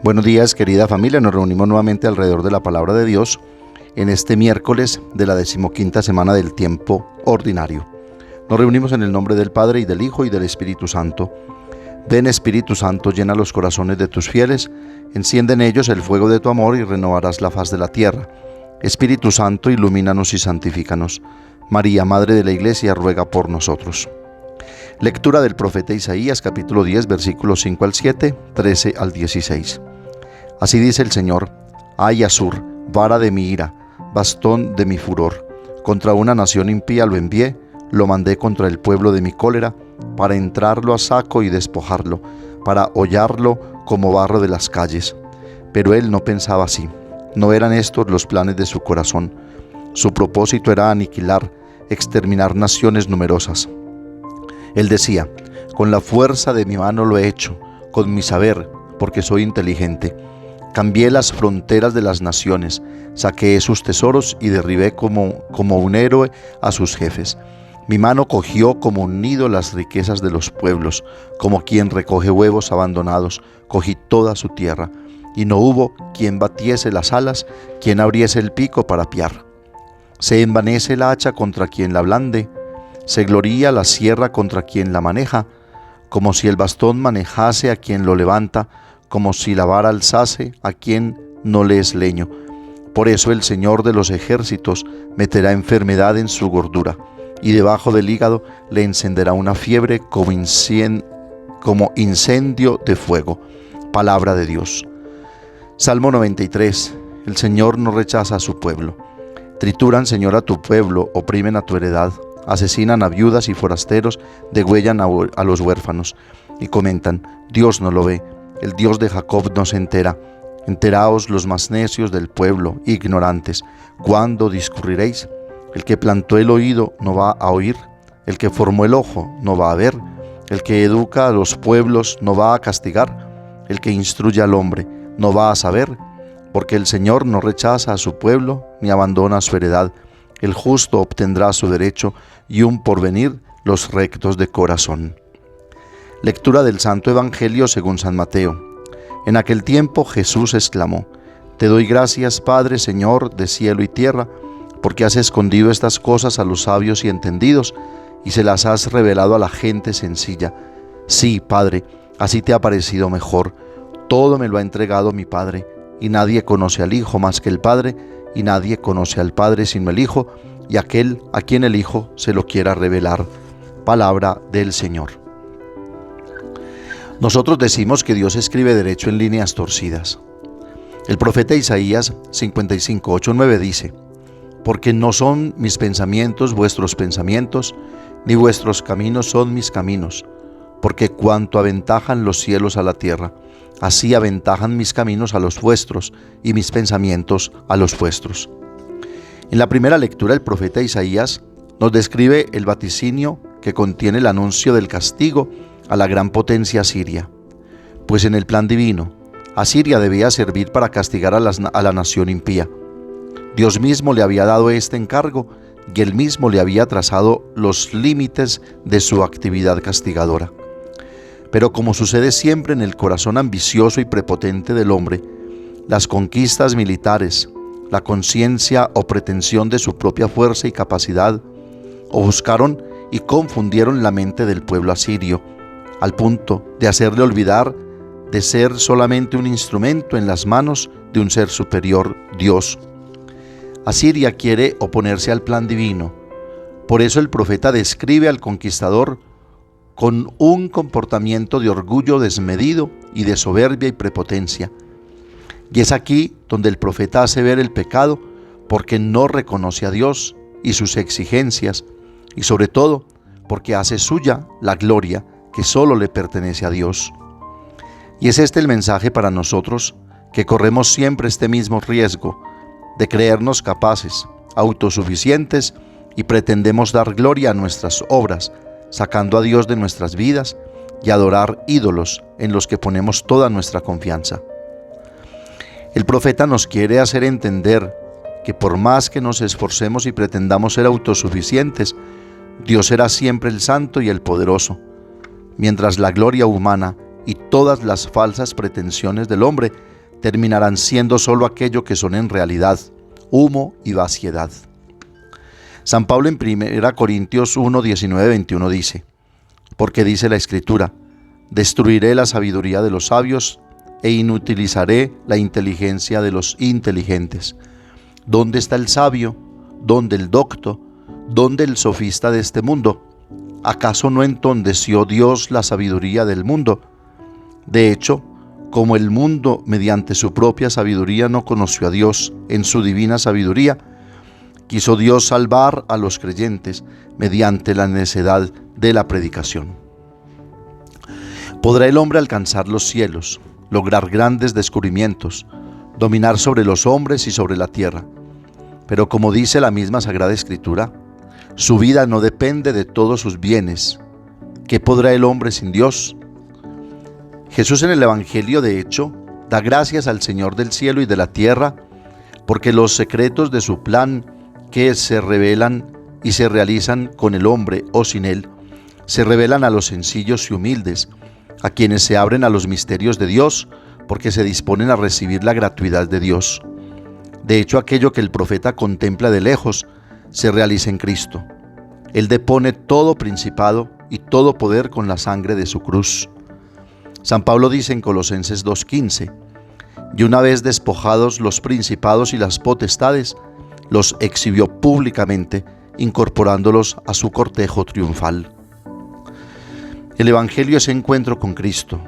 Buenos días, querida familia. Nos reunimos nuevamente alrededor de la palabra de Dios en este miércoles de la 15ª semana del tiempo ordinario. Nos reunimos en el nombre del Padre, y del Hijo, y del Espíritu Santo. Ven, Espíritu Santo, llena los corazones de tus fieles, enciende en ellos el fuego de tu amor y renovarás la faz de la tierra. Espíritu Santo, ilumínanos y santifícanos. María, Madre de la Iglesia, ruega por nosotros. Lectura del profeta Isaías, capítulo 10, versículos 5 al 7, 13 al 16. Así dice el Señor: Ay, Asur, vara de mi ira, bastón de mi furor. Contra una nación impía lo envié, lo mandé contra el pueblo de mi cólera, para entrarlo a saco y despojarlo, para hollarlo como barro de las calles. Pero él no pensaba así, no eran estos los planes de su corazón. Su propósito era aniquilar, exterminar naciones numerosas. Él decía: con la fuerza de mi mano lo he hecho, con mi saber, porque soy inteligente. Cambié las fronteras de las naciones, saqué sus tesoros y derribé como un héroe a sus jefes. Mi mano cogió como un nido las riquezas de los pueblos, como quien recoge huevos abandonados, cogí toda su tierra, y no hubo quien batiese las alas, quien abriese el pico para piar. Se envanece la hacha contra quien la blande, se gloría la sierra contra quien la maneja, como si el bastón manejase a quien lo levanta, como si la vara alzase a quien no le es leño. Por eso el Señor de los ejércitos meterá enfermedad en su gordura, y debajo del hígado le encenderá una fiebre como incendio de fuego. Palabra de Dios. Salmo 93. El Señor no rechaza a su pueblo. Trituran, Señor, a tu pueblo, oprimen a tu heredad, asesinan a viudas y forasteros, degüellan a los huérfanos, y comentan: Dios no lo ve, el Dios de Jacob no se entera. Enteraos los más necios del pueblo, ignorantes, ¿cuándo discurriréis? El que plantó el oído no va a oír, el que formó el ojo no va a ver, el que educa a los pueblos no va a castigar, el que instruye al hombre no va a saber, porque el Señor no rechaza a su pueblo ni abandona su heredad. El justo obtendrá su derecho, y un porvenir los rectos de corazón. Lectura del Santo Evangelio según San Mateo. En aquel tiempo Jesús exclamó: Te doy gracias, Padre, Señor de cielo y tierra, porque has escondido estas cosas a los sabios y entendidos, y se las has revelado a la gente sencilla. Sí, Padre, así te ha parecido mejor. Todo me lo ha entregado mi Padre, y nadie conoce al Hijo más que el Padre, y nadie conoce al Padre sino el Hijo, y aquel a quien el Hijo se lo quiera revelar. Palabra del Señor. Nosotros decimos que Dios escribe derecho en líneas torcidas. El profeta Isaías 55, 8, 9 dice: Porque no son mis pensamientos vuestros pensamientos, ni vuestros caminos son mis caminos. Porque cuanto aventajan los cielos a la tierra, así aventajan mis caminos a los vuestros, y mis pensamientos a los vuestros. En la primera lectura, el profeta Isaías nos describe el vaticinio que contiene el anuncio del castigo a la gran potencia asiria. Pues en el plan divino, Asiria debía servir para castigar a la nación impía. Dios mismo le había dado este encargo, y él mismo le había trazado los límites de su actividad castigadora. Pero como sucede siempre en el corazón ambicioso y prepotente del hombre, las conquistas militares, la conciencia o pretensión de su propia fuerza y capacidad, ofuscaron y confundieron la mente del pueblo asirio, al punto de hacerle olvidar de ser solamente un instrumento en las manos de un ser superior, Dios. Asiria quiere oponerse al plan divino. Por eso el profeta describe al conquistador con un comportamiento de orgullo desmedido y de soberbia y prepotencia. Y es aquí donde el profeta hace ver el pecado, porque no reconoce a Dios y sus exigencias, y sobre todo porque hace suya la gloria que solo le pertenece a Dios. Y es este el mensaje para nosotros, que corremos siempre este mismo riesgo de creernos capaces, autosuficientes, y pretendemos dar gloria a nuestras obras, sacando a Dios de nuestras vidas, y adorar ídolos en los que ponemos toda nuestra confianza. El profeta nos quiere hacer entender que por más que nos esforcemos y pretendamos ser autosuficientes, Dios será siempre el santo y el poderoso, mientras la gloria humana y todas las falsas pretensiones del hombre terminarán siendo solo aquello que son en realidad, humo y vaciedad. San Pablo en 1 Corintios 1, 19, 21 dice: porque dice la Escritura, destruiré la sabiduría de los sabios e inutilizaré la inteligencia de los inteligentes. ¿Dónde está el sabio? ¿Dónde el docto? ¿Dónde el sofista de este mundo? ¿Acaso no entondeció Dios la sabiduría del mundo? De hecho, como el mundo mediante su propia sabiduría no conoció a Dios en su divina sabiduría, quiso Dios salvar a los creyentes mediante la necedad de la predicación. ¿Podrá el hombre alcanzar los cielos, lograr grandes descubrimientos, dominar sobre los hombres y sobre la tierra? Pero como dice la misma Sagrada Escritura, su vida no depende de todos sus bienes. ¿Qué podrá el hombre sin Dios? Jesús en el Evangelio, de hecho, da gracias al Señor del cielo y de la tierra, porque los secretos de su plan que se revelan y se realizan con el hombre o sin él, se revelan a los sencillos y humildes, a quienes se abren a los misterios de Dios, porque se disponen a recibir la gratuidad de Dios. De hecho, aquello que el profeta contempla de lejos, se realiza en Cristo. Él depone todo principado y todo poder con la sangre de su cruz. San Pablo dice en Colosenses 2:15, y una vez despojados los principados y las potestades, los exhibió públicamente, incorporándolos a su cortejo triunfal. El Evangelio es encuentro con Cristo.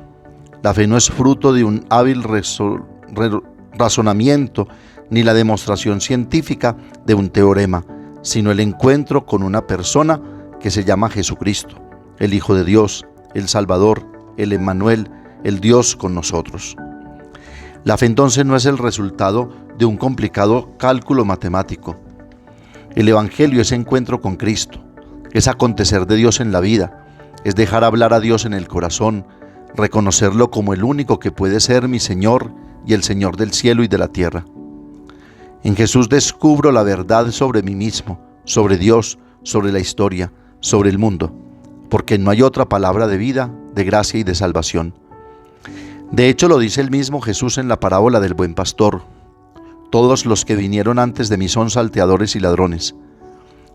La fe no es fruto de un hábil razonamiento ni la demostración científica de un teorema, sino el encuentro con una persona que se llama Jesucristo, el Hijo de Dios, el Salvador, el Emmanuel, el Dios con nosotros. La fe entonces no es el resultado de un complicado cálculo matemático. El Evangelio es encuentro con Cristo, es acontecer de Dios en la vida, es dejar hablar a Dios en el corazón, reconocerlo como el único que puede ser mi Señor y el Señor del cielo y de la tierra. En Jesús descubro la verdad sobre mí mismo, sobre Dios, sobre la historia, sobre el mundo, porque no hay otra palabra de vida, de gracia y de salvación. De hecho, lo dice el mismo Jesús en la parábola del buen pastor: todos los que vinieron antes de mí son salteadores y ladrones.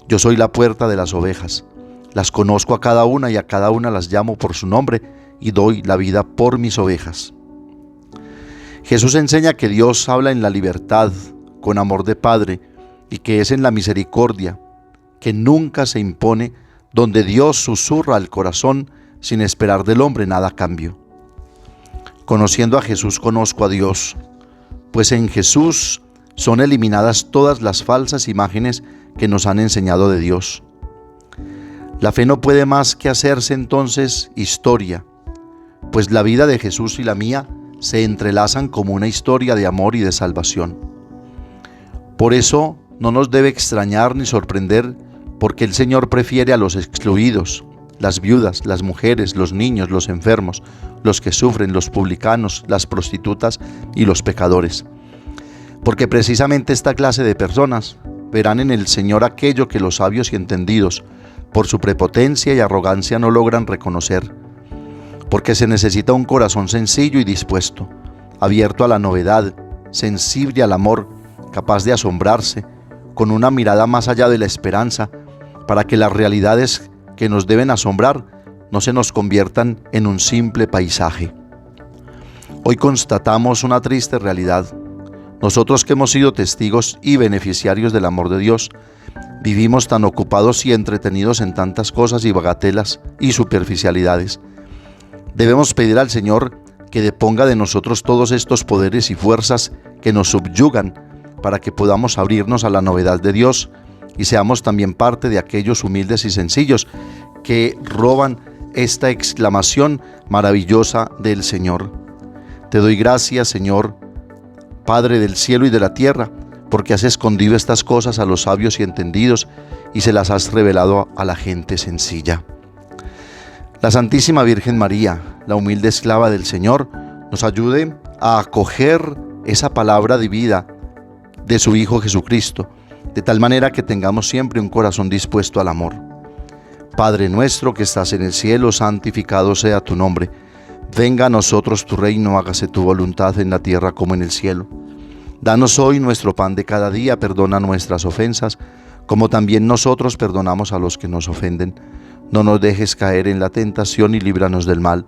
Yo soy la puerta de las ovejas. Las conozco a cada una y a cada una las llamo por su nombre y doy la vida por mis ovejas. Jesús enseña que Dios habla en la libertad, con amor de Padre, y que es en la misericordia, que nunca se impone, donde Dios susurra al corazón sin esperar del hombre nada a cambio. Conociendo a Jesús conozco a Dios, pues en Jesús son eliminadas todas las falsas imágenes que nos han enseñado de Dios. La fe no puede más que hacerse entonces historia, pues la vida de Jesús y la mía se entrelazan como una historia de amor y de salvación. Por eso no nos debe extrañar ni sorprender porque el Señor prefiere a los excluidos, las viudas, las mujeres, los niños, los enfermos, los que sufren, los publicanos, las prostitutas y los pecadores. Porque precisamente esta clase de personas verán en el Señor aquello que los sabios y entendidos, por su prepotencia y arrogancia, no logran reconocer. Porque se necesita un corazón sencillo y dispuesto, abierto a la novedad, sensible al amor, capaz de asombrarse, con una mirada más allá de la esperanza, para que las realidades que nos deben asombrar no se nos conviertan en un simple paisaje. Hoy constatamos una triste realidad. Nosotros que hemos sido testigos y beneficiarios del amor de Dios, vivimos tan ocupados y entretenidos en tantas cosas y bagatelas y superficialidades. Debemos pedir al Señor que deponga de nosotros todos estos poderes y fuerzas que nos subyugan para que podamos abrirnos a la novedad de Dios y seamos también parte de aquellos humildes y sencillos que roban esta exclamación maravillosa del Señor. Te doy gracias, Señor, Padre del cielo y de la tierra, porque has escondido estas cosas a los sabios y entendidos y se las has revelado a la gente sencilla. La Santísima Virgen María, la humilde esclava del Señor, nos ayude a acoger esa palabra de vida de su Hijo Jesucristo, de tal manera que tengamos siempre un corazón dispuesto al amor. Padre nuestro que estás en el cielo, santificado sea tu nombre. Venga a nosotros tu reino, hágase tu voluntad en la tierra como en el cielo. Danos hoy nuestro pan de cada día, perdona nuestras ofensas, como también nosotros perdonamos a los que nos ofenden. No nos dejes caer en la tentación y líbranos del mal.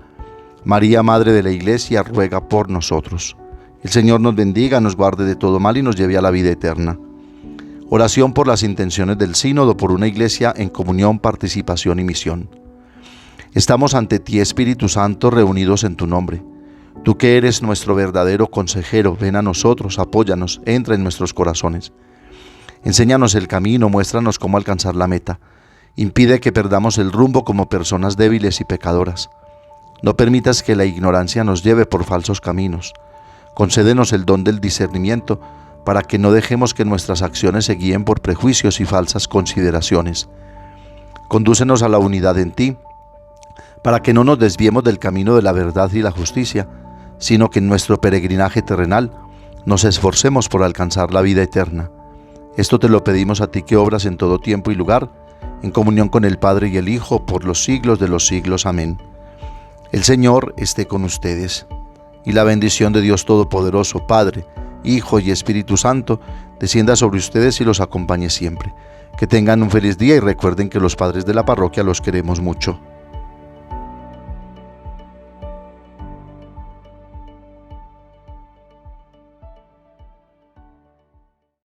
María, Madre de la Iglesia, ruega por nosotros. El Señor nos bendiga, nos guarde de todo mal y nos lleve a la vida eterna. Oración por las intenciones del Sínodo, por una Iglesia en comunión, participación y misión. Estamos ante ti, Espíritu Santo, reunidos en tu nombre. Tú que eres nuestro verdadero consejero, ven a nosotros, apóyanos, entra en nuestros corazones. Enséñanos el camino, muéstranos cómo alcanzar la meta. Impide que perdamos el rumbo como personas débiles y pecadoras. No permitas que la ignorancia nos lleve por falsos caminos. Concédenos el don del discernimiento para que no dejemos que nuestras acciones se guíen por prejuicios y falsas consideraciones. Condúcenos a la unidad en ti, para que no nos desviemos del camino de la verdad y la justicia, sino que en nuestro peregrinaje terrenal nos esforcemos por alcanzar la vida eterna. Esto te lo pedimos a ti que obras en todo tiempo y lugar, en comunión con el Padre y el Hijo, por los siglos de los siglos. Amén. El Señor esté con ustedes, y la bendición de Dios Todopoderoso, Padre, Hijo y Espíritu Santo, descienda sobre ustedes y los acompañe siempre. Que tengan un feliz día y recuerden que los padres de la parroquia los queremos mucho.